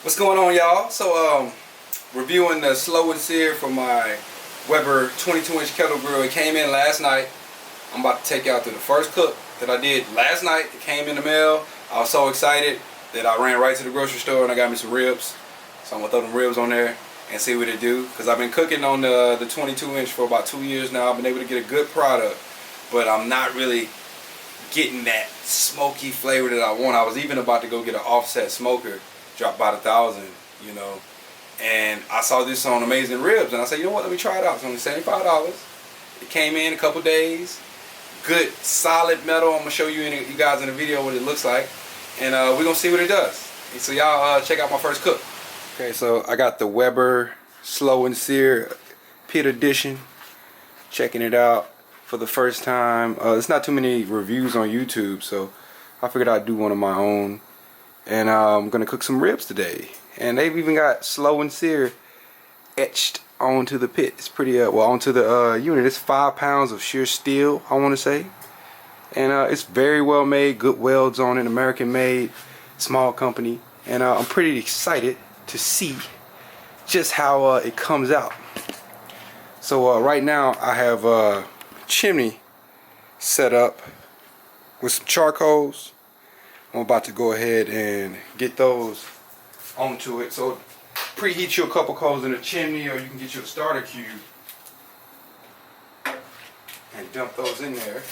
What's going on, y'all? So reviewing the slow and sear for my Weber 22-inch kettle grill. It came in last night. I'm about to take y'all through the first cook that I did last night. It came in the mail. I was so excited that I ran right to the grocery store and I got me some ribs. So I'm gonna throw them ribs on there and see what it do. Cause I've been cooking on the 22-inch for about 2 years now. I've been able to get a good product, but I'm not really getting that smoky flavor that I want. I was even about to go get an offset smoker, drop about 1,000, you know, and I saw this on Amazing Ribs, and I said, you know what, let me try it out. It's only $75. It came in a couple days. Good, solid metal. I'm gonna show you guys in the video what it looks like, and we're gonna see what it does. And so y'all check out my first cook. Okay, so I got the Weber Slow and Sear Pit Edition. Checking it out for the first time. There's not too many reviews on YouTube, so I figured I'd do one of my own. And I'm gonna cook some ribs today. And they've even got slow and sear etched onto the pit. It's pretty well, onto the unit. It's 5 pounds of sheer steel, I want to say. And it's very well made, good welds on it, American made, small company. And I'm pretty excited to see just how it comes out. So right now I have a chimney set up with some charcoals. I'm about to go ahead and get those onto it. So preheat you a couple coals in a chimney, or you can get you a starter cube and dump those in there.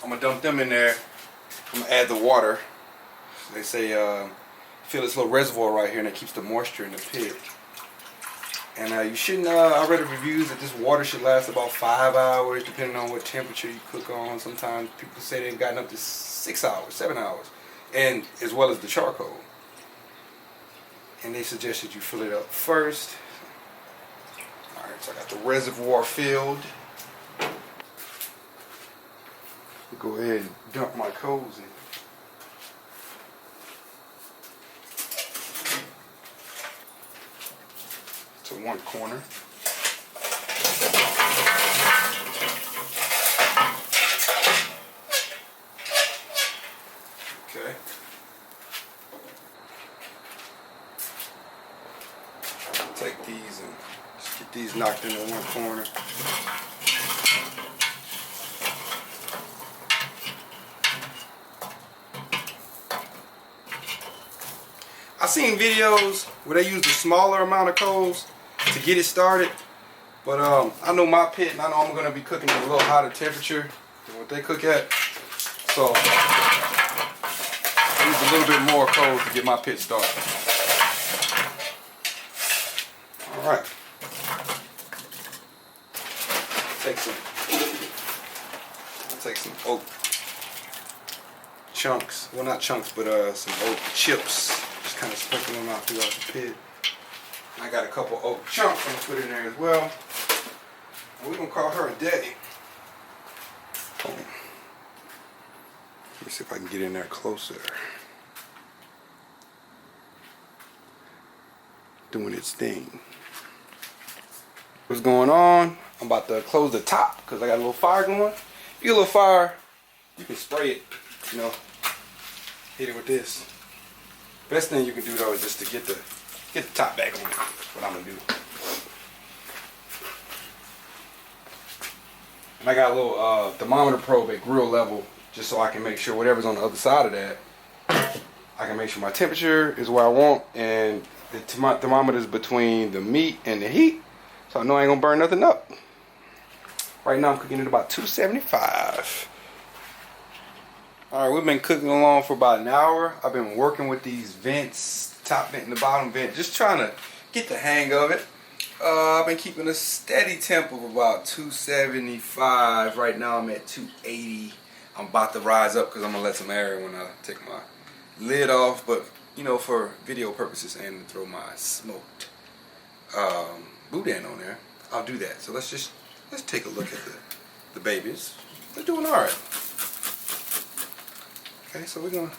I'm gonna dump them in there. I'm gonna add the water. They say feel this little reservoir right here, and it keeps the moisture in the pit. And you shouldn't, I read reviews that this water should last about 5 hours, depending on what temperature you cook on. Sometimes people say they've gotten up to 6 hours, 7 hours, and as well as the charcoal. And they suggest that you fill it up first. Alright, so I got the reservoir filled. Go ahead and dump my coals in. To one corner. Okay. Take these and just get these knocked into one corner. I've seen videos where they use the smaller amount of coals to get it started, but I know my pit, and I know I'm going to be cooking at a little hotter temperature than what they cook at, so I use a little bit more coals to get my pit started. Alright, I'll take some oak chunks, well not chunks, but some oak chips. Just kind of sprinkle them out throughout the pit. I got a couple oak chunks I'm gonna put in there as well. And we're gonna call her a day. Let me see if I can get in there closer. Doing its thing. What's going on? I'm about to close the top because I got a little fire going. If you get a little fire, you can spray it, you know, hit it with this. Best thing you can do though is just to get the top back on. That's what I'm gonna do. And I got a little thermometer probe at grill level, just so I can make sure whatever's on the other side of that, I can make sure my temperature is where I want, and the thermometer is between the meat and the heat, so I know I ain't gonna burn nothing up. Right now I'm cooking at about 275. Alright, we've been cooking along for about an hour. I've been working with these vents, top vent and the bottom vent, just trying to get the hang of it. I've been keeping a steady temp of about 275. Right now I'm at 280. I'm about to rise up because I'm going to let some air in when I take my lid off, but you know, for video purposes and to throw my smoked boudin on there, I'll do that. So let's take a look at the babies. They're doing alright. Okay, so we're gonna,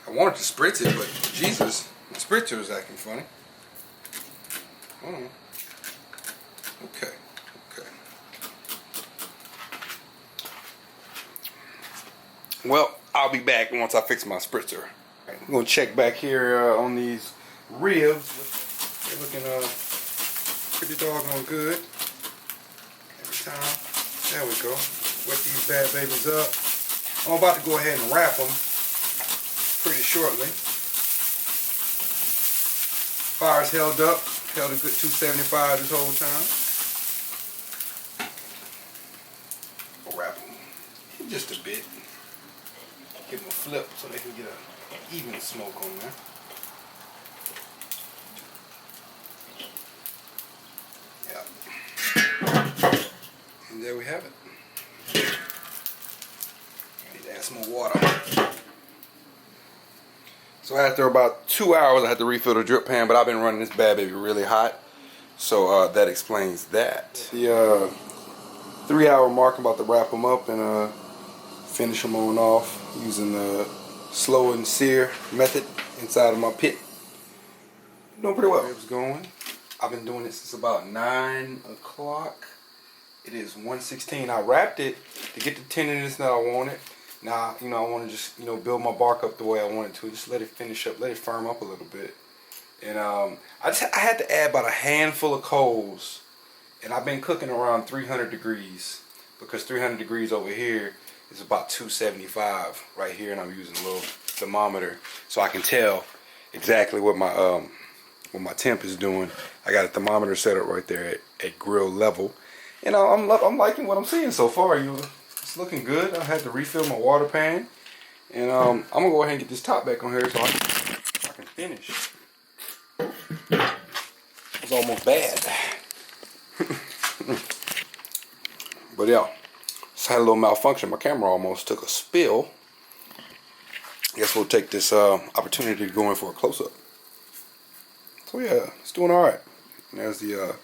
I wanted to spritz it, but Jesus, the spritzer is acting funny. Hold on. Okay. Well, I'll be back once I fix my spritzer. I'm gonna check back here on these ribs. They're looking pretty doggone good. Every time. There we go. Wet these bad babies up. I'm about to go ahead and wrap them pretty shortly. Fire's held up. Held a good 275 this whole time. I'll wrap them just a bit. Give them a flip so they can get an even smoke on there. Yeah. And there we have it. I need to add some more water. So after about 2 hours, I had to refill the drip pan, but I've been running this bad baby really hot. So that explains that. The 3 hour mark, I'm about to wrap them up and finish them on off using the slow and sear method inside of my pit. Doing pretty well. It's going. I've been doing it since about 9 o'clock. It is 1:16. I wrapped it to get the tenderness that I wanted. Now, I want to just, build my bark up the way I want it to. Just let it finish up, let it firm up a little bit. And I had to add about a handful of coals. And I've been cooking around 300 degrees because 300 degrees over here is about 275 right here, and I'm using a little thermometer so I can tell exactly what my temp is doing. I got a thermometer set up right there at grill level, and I'm liking what I'm seeing so far. It's looking good. I had to refill my water pan, and I'm gonna go ahead and get this top back on here so I can finish. It's almost bad, but yeah. Just had a little malfunction. My camera almost took a spill. I guess we'll take this opportunity to go in for a close-up. So yeah, it's doing all right. And there's the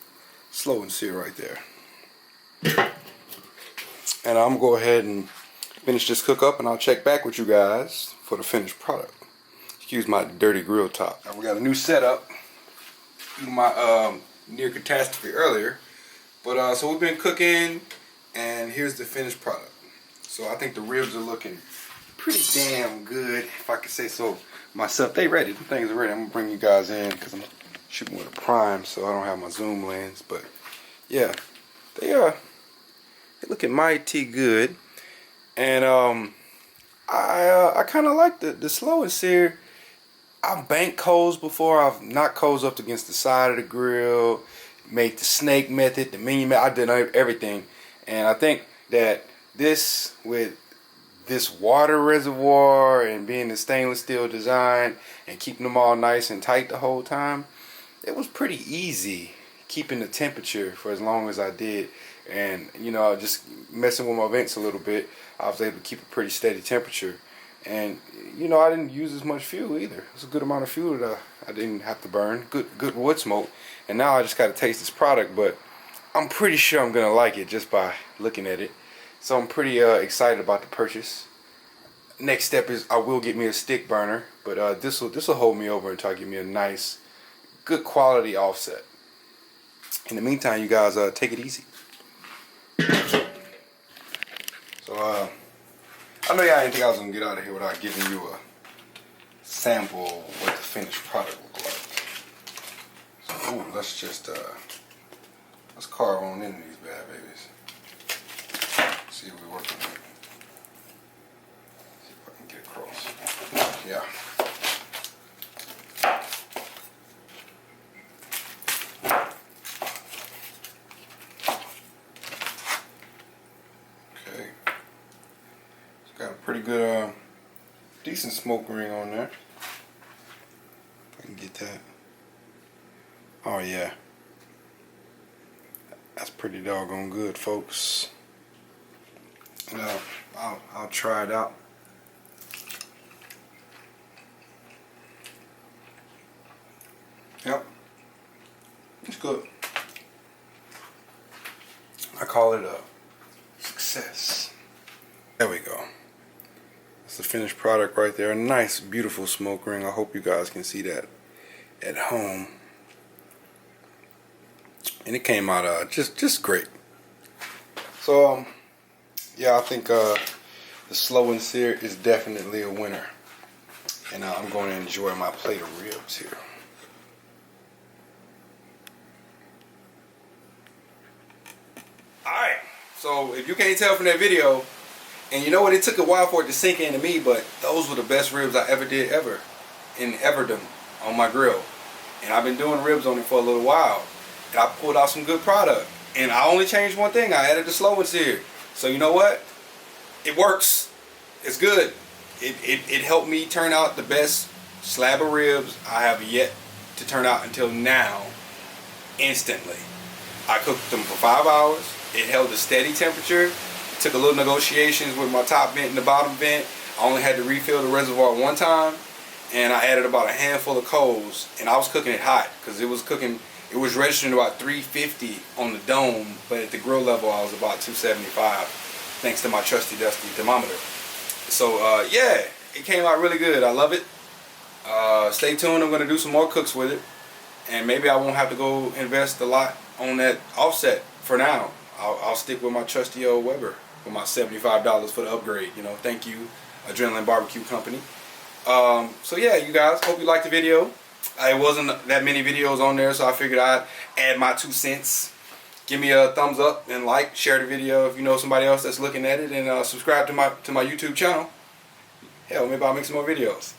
slow and sear right there. And I'm gonna go ahead and finish this cook up, and I'll check back with you guys for the finished product. Excuse my dirty grill top. Now we got a new setup. My near catastrophe earlier, but so we've been cooking. And here's the finished product. So I think the ribs are looking pretty damn good, if I could say so myself. They ready. The things are ready. I'm gonna bring you guys in because I'm shooting with a prime, so I don't have my zoom lens. But yeah, they're looking mighty good. And I kind of like the slow and sear. I've banked coals before. I've knocked coals up against the side of the grill, made the snake method, the minion method. I did everything. And I think that this, with this water reservoir and being the stainless steel design and keeping them all nice and tight the whole time, it was pretty easy keeping the temperature for as long as I did. And just messing with my vents a little bit, I was able to keep a pretty steady temperature. And I didn't use as much fuel either. It's a good amount of fuel that I didn't have to burn. Good wood smoke. And now I just got to taste this product, but I'm pretty sure I'm gonna like it just by looking at it. So I'm pretty excited about the purchase. Next step is I will get me a stick burner, but this will hold me over until I get me a nice, good quality offset. In the meantime, you guys take it easy. So I know y'all didn't think I was gonna get out of here without giving you a sample of what the finished product looks like. So let's just let's carve on into these bad babies. See if we're working with it. See if I can get across. Yeah. Okay. It's got a pretty good, decent smoke ring on there. If I can get that. Oh yeah. That's pretty doggone good, folks. I'll try it out. Yep, it's good. I call it a success. There we go. That's the finished product right there. A nice, beautiful smoke ring. I hope you guys can see that at home. And it came out just great. So yeah, I think The slow and sear is definitely a winner. And I'm going to enjoy my plate of ribs here. Alright, so if you can't tell from that video, and you know what, it took a while for it to sink into me, but those were the best ribs I ever did in everdom on my grill. And I've been doing ribs on it for a little while. And I pulled out some good product. And I only changed one thing. I added the slow and sear. So you know what? It works. It's good. It helped me turn out the best slab of ribs I have yet to turn out until now. Instantly. I cooked them for 5 hours. It held a steady temperature. Took a little negotiations with my top vent and the bottom vent. I only had to refill the reservoir one time. And I added about a handful of coals. And I was cooking it hot. Because it was cooking... It was registering about 350 on the dome, but at the grill level I was about 275, thanks to my trusty dusty thermometer. So yeah, it came out really good. I love it. Stay tuned. I'm going to do some more cooks with it, and maybe I won't have to go invest a lot on that offset for now. I'll stick with my trusty old Weber for my $75 for the upgrade. You know, thank you, Adrenaline Barbecue Company. So yeah, you guys, hope you liked the video. It wasn't that many videos on there, so I figured I'd add my 2 cents. Give me a thumbs up and like, share the video if you know somebody else that's looking at it, and subscribe to my YouTube channel. Hell, maybe I'll make some more videos.